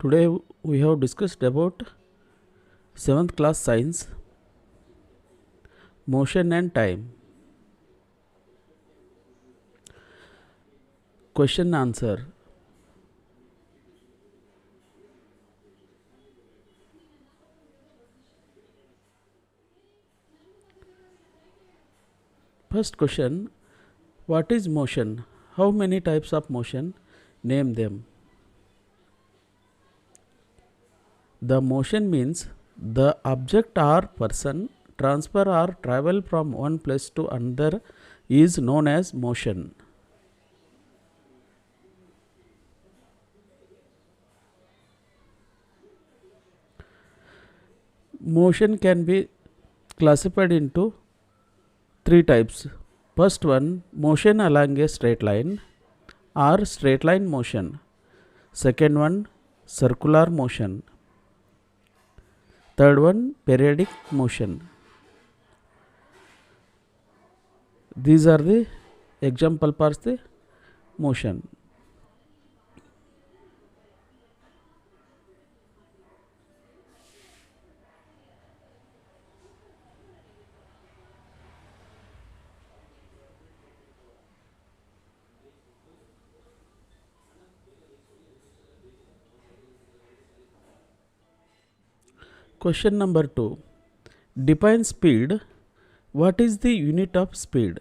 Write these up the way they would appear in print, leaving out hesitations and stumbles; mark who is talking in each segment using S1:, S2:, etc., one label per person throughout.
S1: Today we have discussed about 7th class science, motion and time. Question answer. First question, what is motion? How many types of motion? Name them. The motion means the object or person transfer or travel from one place to another is known as motion. Motion can be classified into three types. First one, motion along a straight line or straight line motion. Second one, circular motion. Third one, periodic motion. These are the example parts the motion. Question number 2. Define speed. What is the unit of speed?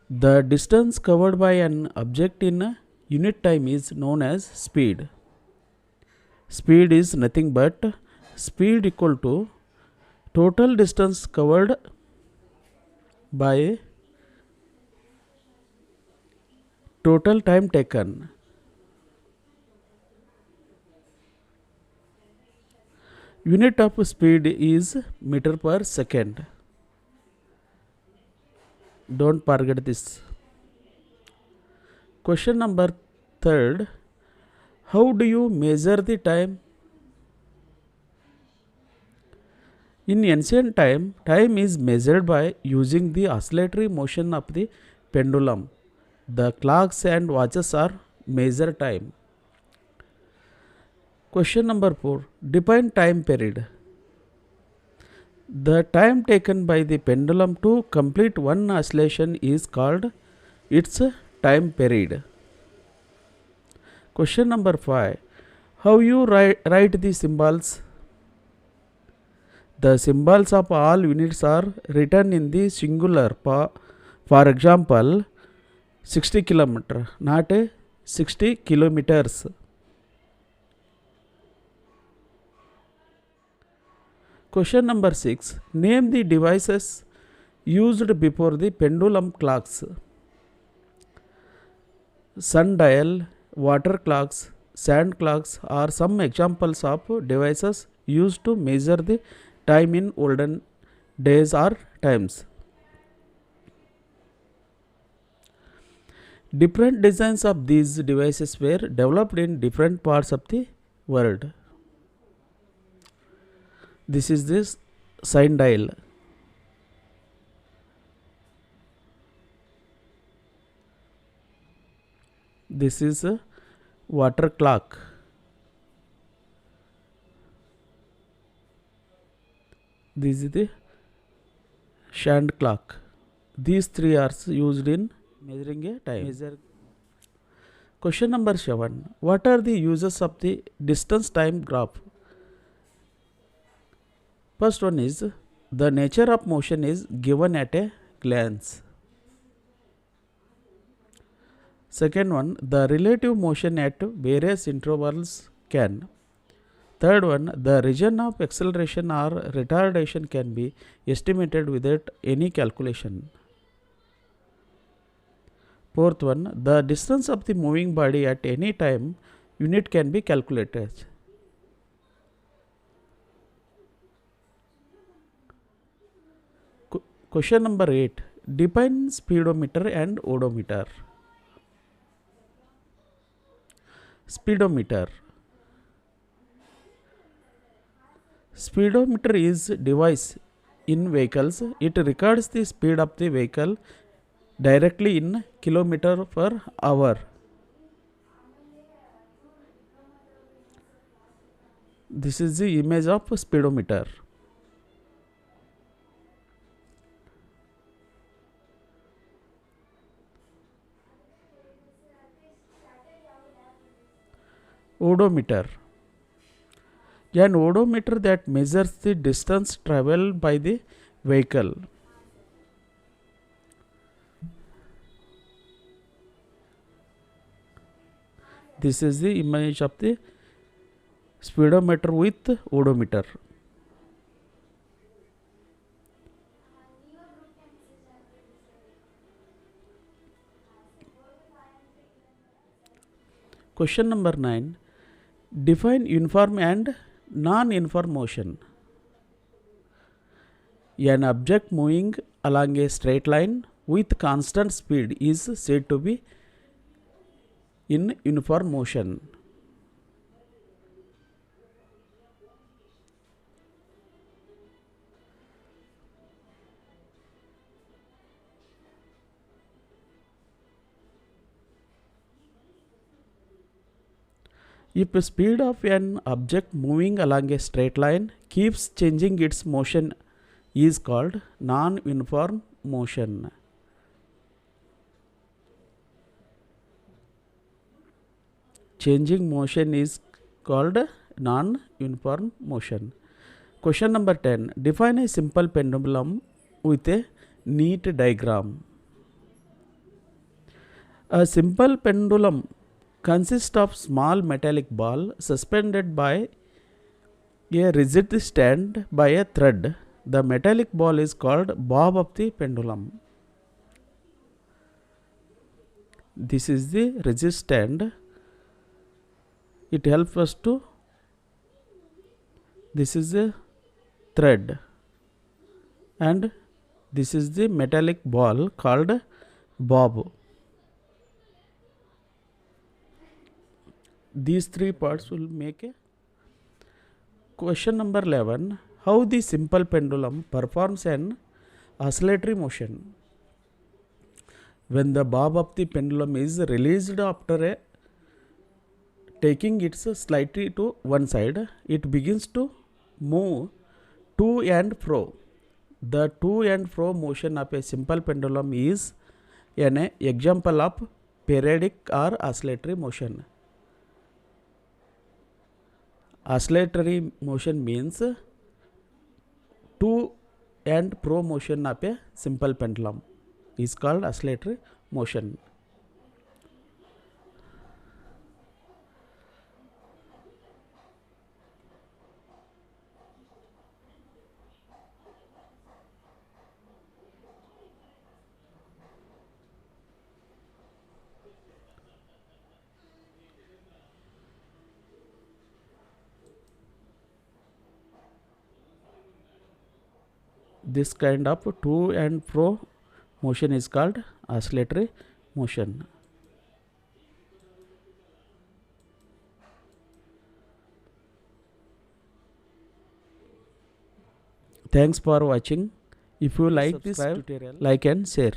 S1: The distance covered by an object in a unit time is known as speed. Speed is nothing but speed equal to total distance covered by total time taken. Unit of speed is meter per second. Don't forget this. Question number 3. How do you measure the time? In ancient time, time is measured by using the oscillatory motion of the pendulum. The clocks and watches are measure time. Question number 4. Define time period. The time taken by the pendulum to complete one oscillation is called its time period. Question number 5. How you write the symbols? The symbols of all units are written in the singular. For example, 60 kilometer, not 60 kilometers. Question number 6. Name the devices used before the pendulum clocks. Sundial, water clocks, sand clocks are some examples of devices used to measure the time in olden days or times. Different designs of these devices were developed in different parts of the world. This is this sundial. This is a water clock. This is the sand clock. These three are used in measuring a time. Question number 7. What are the uses of the distance time graph? First one is the nature of motion is given at a glance. Second one, the relative motion at various intervals can. Third one, the region of acceleration or retardation can be estimated without any calculation. Fourth one, the distance of the moving body at any time unit can be calculated. Question number 8. Define speedometer and odometer. Speedometer. Speedometer is device in vehicles. It records the speed of the vehicle directly in kilometer per hour. This is the image of speedometer. Odometer. An odometer that measures the distance traveled by the vehicle. This is the image of the speedometer with odometer. Question number 9. Define uniform and non-uniform motion. An object moving along a straight line with constant speed is said to be in uniform motion. If the speed of an object moving along a straight line keeps changing its motion is called non-uniform motion. Changing motion is called non-uniform motion. Question number 10. Define a simple pendulum with a neat diagram. A simple pendulum consists of small metallic ball suspended by a rigid stand by a thread. The metallic ball is called bob of the pendulum. This is the rigid stand. It helps us to. This is a thread, and this is the metallic ball called bob. These three parts will make a. Question number 11. How the simple pendulum performs an oscillatory motion. When the bob of the pendulum is released after taking it slightly to one side, it begins to move to and fro. The to and fro motion of a simple pendulum is an example of periodic or oscillatory motion. Oscillatory motion means to and fro motion of a simple pendulum is called oscillatory motion. This kind of to and fro motion is called oscillatory motion. Thanks for watching. If you like this tutorial, like and share.